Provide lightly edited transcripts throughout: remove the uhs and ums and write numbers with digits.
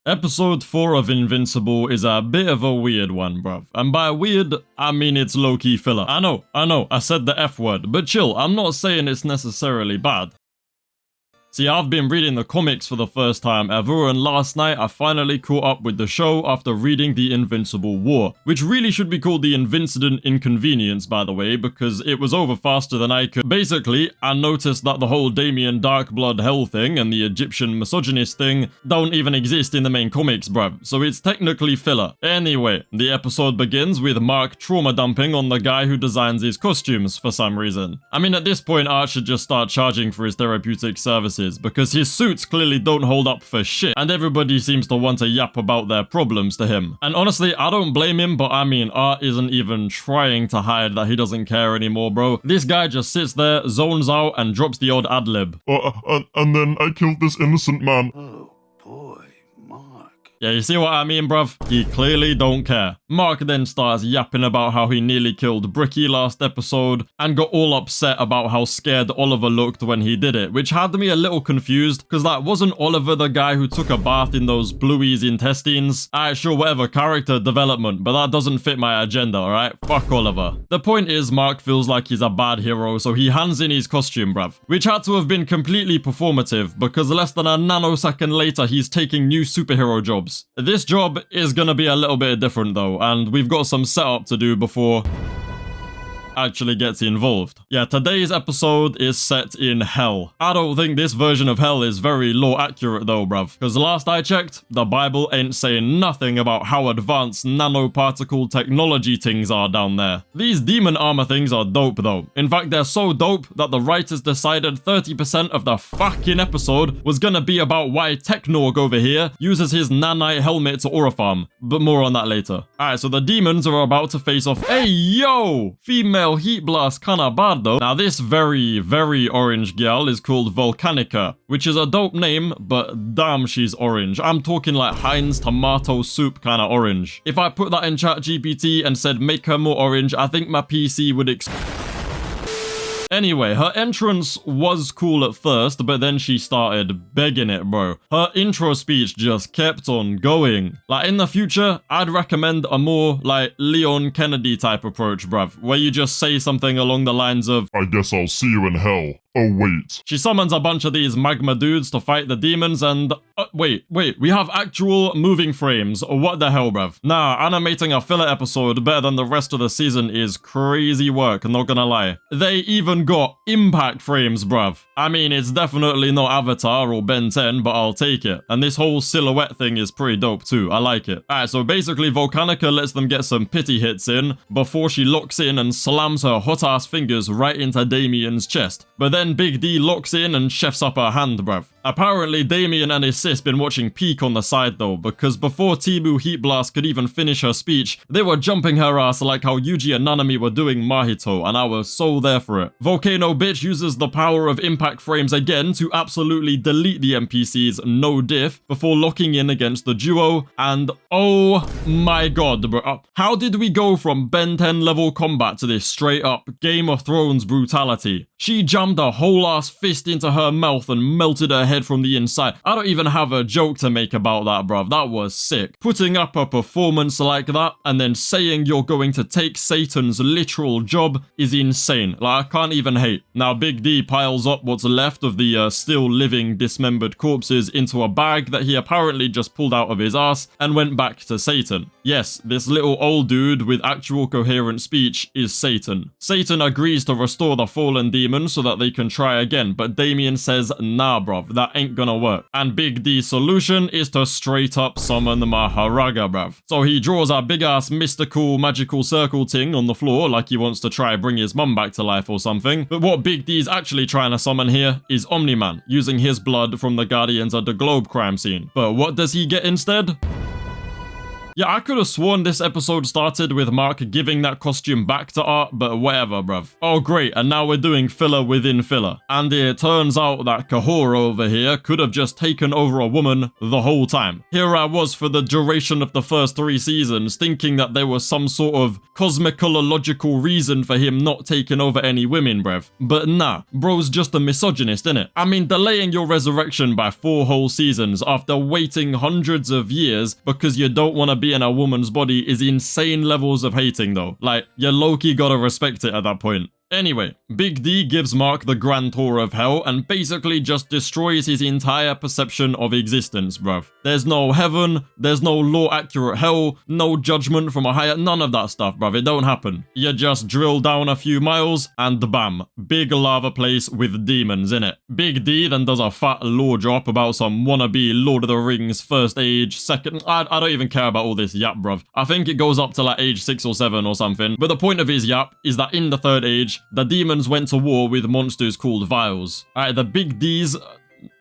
Episode 4 of Invincible is a bit of a weird one, bruv. And by weird, I mean it's low-key filler. I know, I said the F word, but chill, I'm not saying it's necessarily bad. See, I've been reading the comics for the first time ever, and last night I finally caught up with the show after reading The Invincible War, which really should be called The Invincible Inconvenience, by the way, because it was over faster than I could. Basically, I noticed that the whole Damien Darkblood Hell thing and the Egyptian misogynist thing don't even exist in the main comics, bruv, so it's technically filler. Anyway, the episode begins with Mark trauma dumping on the guy who designs his costumes for some reason. I mean, at this point, Art should just start charging for his therapeutic services, because his suits clearly don't hold up for shit, and everybody seems to want to yap about their problems to him. And honestly, I don't blame him, but I mean, Art isn't even trying to hide that he doesn't care anymore, bro. This guy just sits there, zones out, and drops the odd ad-lib. And then I killed this innocent man. Oh boy, Mark. Yeah, you see what I mean, bruv? He clearly don't care. Mark then starts yapping about how he nearly killed Bricky last episode and got all upset about how scared Oliver looked when he did it, which had me a little confused, because that wasn't Oliver the guy who took a bath in those Bluey's intestines? Alright, sure, whatever, character development, but that doesn't fit my agenda, alright? Fuck Oliver. The point is, Mark feels like he's a bad hero, so he hands in his costume, bruv, which had to have been completely performative, because less than a nanosecond later, he's taking new superhero jobs. This job is gonna be a little bit different though, and we've got some setup to do before actually gets involved. Yeah, today's episode is set in Hell. I don't think this version of Hell is very lore accurate though, bruv, because last I checked, the Bible ain't saying nothing about how advanced nanoparticle technology things are down there. These demon armor things are dope though. In fact, they're so dope that the writers decided 30% of the fucking episode was gonna be about why Technorg over here uses his nanite helmet to aura farm, but more on that later. Alright, so the demons are about to face off. Hey yo! Female heat blast kinda bad though. Now this very orange gal is called Volcanica, which is a dope name, but damn she's orange. I'm talking like Heinz tomato soup kinda orange. If I put that in ChatGPT and said make her more orange, I think my PC would Anyway, her entrance was cool at first, but then she started begging it, bro. Her intro speech just kept on going. Like, in the future, I'd recommend a more, like, Leon Kennedy type approach, bruv, where you just say something along the lines of, I guess I'll see you in hell. Oh, wait. She summons a bunch of these magma dudes to fight the demons and... wait, we have actual moving frames. What the hell, bruv? Nah, animating a filler episode better than the rest of the season is crazy work, not gonna lie. They even got impact frames, bruv. I mean, it's definitely not Avatar or Ben 10, but I'll take it. And this whole silhouette thing is pretty dope too, I like it. Alright, so basically Volcanica lets them get some pity hits in before she locks in and slams her hot-ass fingers right into Damien's chest. But then Big D locks in and chefs up her hand, bruv. Apparently, Damien and his sis been watching Peak on the side though, because before Timu Heat Blast could even finish her speech, they were jumping her ass like how Yuji and Nanami were doing Mahito, and I was so there for it. Volcano Bitch uses the power of impact frames again to absolutely delete the NPCs no diff before locking in against the duo, and oh my god, bro. How did we go from Ben 10 level combat to this straight up Game of Thrones brutality? She jammed a whole ass fist into her mouth and melted her head from the inside. I don't even have a joke to make about that, bruv. That was sick. Putting up a performance like that and then saying you're going to take Satan's literal job is insane. Like, I can't even hate. Now, Big D piles up what's left of the still living dismembered corpses into a bag that he apparently just pulled out of his ass and went back to Satan. Yes, this little old dude with actual coherent speech is Satan. Satan agrees to restore the fallen demon so that they can try again, but Damien says, nah, bruv, that ain't gonna work. And Big D's solution is to straight up summon Maharaga, bruv. So he draws a big ass mystical magical circle thing on the floor like he wants to try bring his mum back to life or something. But what Big D's actually trying to summon here is Omni-Man, using his blood from the Guardians of the Globe crime scene. But what does he get instead? Yeah, I could have sworn this episode started with Mark giving that costume back to Art, but whatever, bruv. Oh great, and now we're doing filler within filler. And it turns out that Kahora over here could have just taken over a woman the whole time. Here I was for the duration of the first 3 seasons, thinking that there was some sort of cosmicological reason for him not taking over any women, bruv. But nah, bro's just a misogynist, innit? I mean, delaying your resurrection by 4 whole seasons after waiting hundreds of years because you don't want to be in a woman's body is insane levels of hating though. Like, you low-key gotta respect it at that point. Anyway, Big D gives Mark the grand tour of hell and basically just destroys his entire perception of existence, bruv. There's no heaven, there's no law-accurate hell, no judgment from a higher, none of that stuff, bruv. It don't happen. You just drill down a few miles and bam, big lava place with demons in it. Big D then does a fat lore drop about some wannabe Lord of the Rings first age, second, I don't even care about all this yap, bruv. I think it goes up to like age 6 or 7 or something, but the point of his yap is that in the 3rd age, the demons went to war with monsters called vials. Alright, the big D's...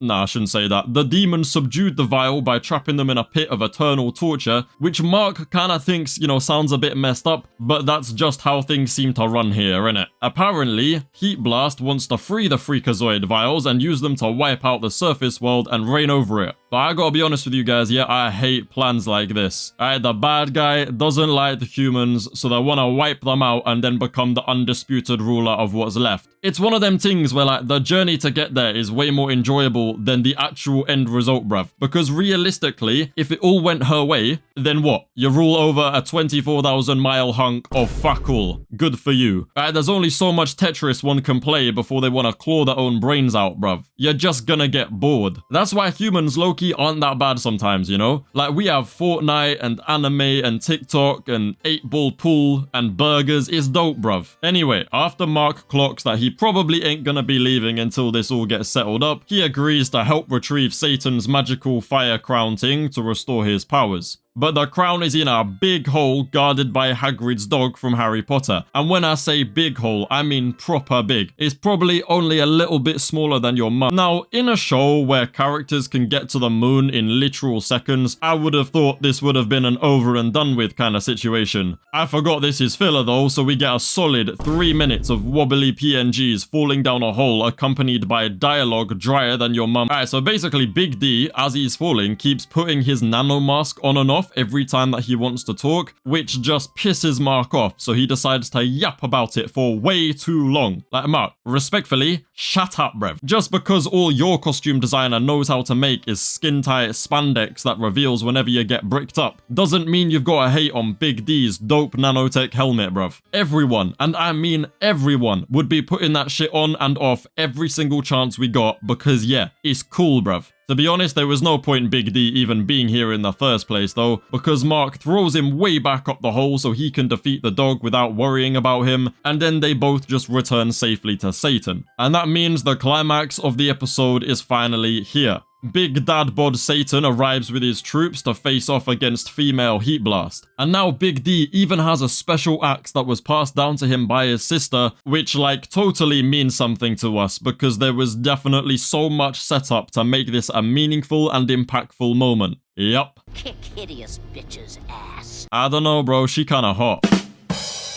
Nah, I shouldn't say that. The demons subdued the vial by trapping them in a pit of eternal torture, which Mark kinda thinks, you know, sounds a bit messed up, but that's just how things seem to run here, innit? Apparently, Heat Blast wants to free the Freakazoid vials and use them to wipe out the surface world and reign over it. But I gotta be honest with you guys, yeah, I hate plans like this. Alright, the bad guy doesn't like the humans, so they wanna wipe them out and then become the undisputed ruler of what's left. It's one of them things where like the journey to get there is way more enjoyable than the actual end result, bruv. Because realistically, if it all went her way, then what? You rule over a 24,000 mile hunk of fuck all. Good for you. There's only so much Tetris one can play before they want to claw their own brains out, bruv. You're just gonna get bored. That's why humans low-key aren't that bad sometimes, you know? Like, we have Fortnite and anime and TikTok and 8-ball pool and burgers. It's dope, bruv. Anyway, after Mark clocks that he probably ain't gonna be leaving until this all gets settled up, he agrees to help retrieve Satan's magical fire crown thing to restore his powers. But the crown is in a big hole guarded by Hagrid's dog from Harry Potter. And when I say big hole, I mean proper big. It's probably only a little bit smaller than your mum. Now, in a show where characters can get to the moon in literal seconds, I would have thought this would have been an over and done with kind of situation. I forgot this is filler though, so we get a solid 3 minutes of wobbly PNGs falling down a hole accompanied by dialogue drier than your mum. Alright, so basically Big D, as he's falling, keeps putting his nano mask on and off every time that he wants to talk, which just pisses Mark off, so he decides to yap about it for way too long. Like, Mark, respectfully, shut up, bruv. Just because all your costume designer knows how to make is skin-tight spandex that reveals whenever you get bricked up, doesn't mean you've got to hate on Big D's dope nanotech helmet, bruv. Everyone, and I mean everyone, would be putting that shit on and off every single chance we got because, yeah, it's cool, bruv. To be honest, there was no point Big D even being here in the first place though, because Mark throws him way back up the hole so he can defeat the dog without worrying about him, and then they both just return safely to Satan. And that means the climax of the episode is finally here. Big Dad Bod Satan arrives with his troops to face off against female Heat Blast. And now Big D even has a special axe that was passed down to him by his sister, which like totally means something to us because there was definitely so much setup to make this a meaningful and impactful moment. Yup. Kick hideous bitch's ass. I don't know, bro, she kinda hot.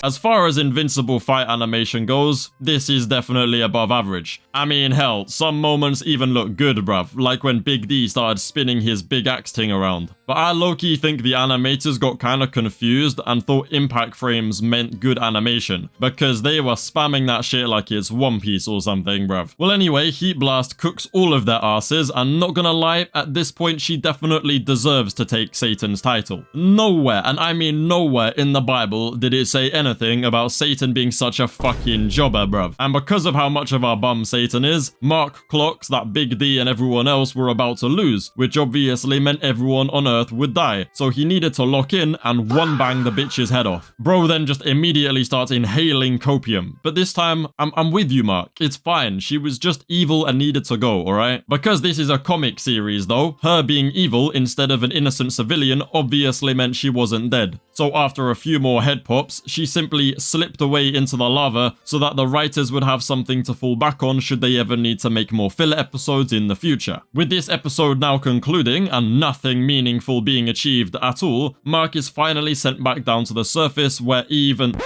As far as Invincible fight animation goes, this is definitely above average. I mean, hell, some moments even look good, bruv, like when Big D started spinning his big axe thing around. But I low-key think the animators got kinda confused and thought impact frames meant good animation, because they were spamming that shit like it's One Piece or something, bruv. Well anyway, Heat Blast cooks all of their asses, and not gonna lie, at this point she definitely deserves to take Satan's title. Nowhere, and I mean nowhere in the Bible did it say anything about Satan being such a fucking jobber, bruv. And because of how much of a bum Satan is, Mark clocks that Big D and everyone else were about to lose, which obviously meant everyone on Earth would die, so he needed to lock in and one bang the bitch's head off. Bro then just immediately starts inhaling copium, but this time, I'm with you, Mark. It's fine, she was just evil and needed to go, alright? Because this is a comic series though, her being evil instead of an innocent civilian obviously meant she wasn't dead. So after a few more head pops, she simply slipped away into the lava so that the writers would have something to fall back on should they ever need to make more filler episodes in the future. With this episode now concluding and nothing meaningful being achieved at all, Mark is finally sent back down to the surface where Eve and...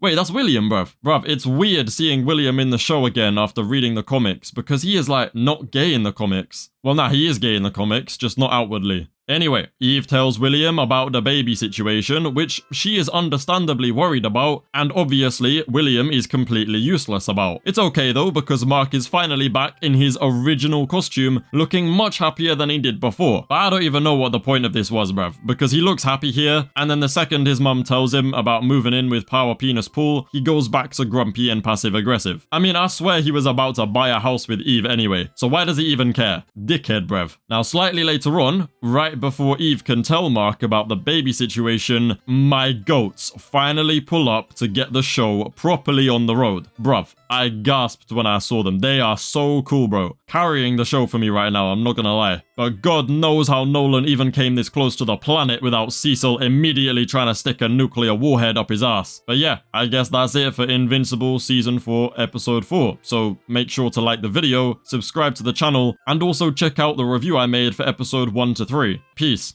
Wait, that's William, bruv. Bruv, it's weird seeing William in the show again after reading the comics, because he is, like, not gay in the comics. Well, nah, he is gay in the comics, just not outwardly. Anyway, Eve tells William about the baby situation, which she is understandably worried about, and obviously, William is completely useless about. It's okay though, because Mark is finally back in his original costume, looking much happier than he did before. But I don't even know what the point of this was, bruv, because he looks happy here, and then the second his mum tells him about moving in with Power Penis Pool, he goes back to grumpy and passive-aggressive. I mean, I swear he was about to buy a house with Eve anyway, so why does he even care? Dickhead, bruv. Now, slightly later on, right before Eve can tell Mark about the baby situation, my goats finally pull up to get the show properly on the road. Bruv, I gasped when I saw them. They are so cool, bro. Carrying the show for me right now, I'm not gonna lie. But God knows how Nolan even came this close to the planet without Cecil immediately trying to stick a nuclear warhead up his ass. But yeah, I guess that's it for Invincible Season 4, Episode 4. So make sure to like the video, subscribe to the channel, and also check out the review I made for Episode 1 to 3. Peace.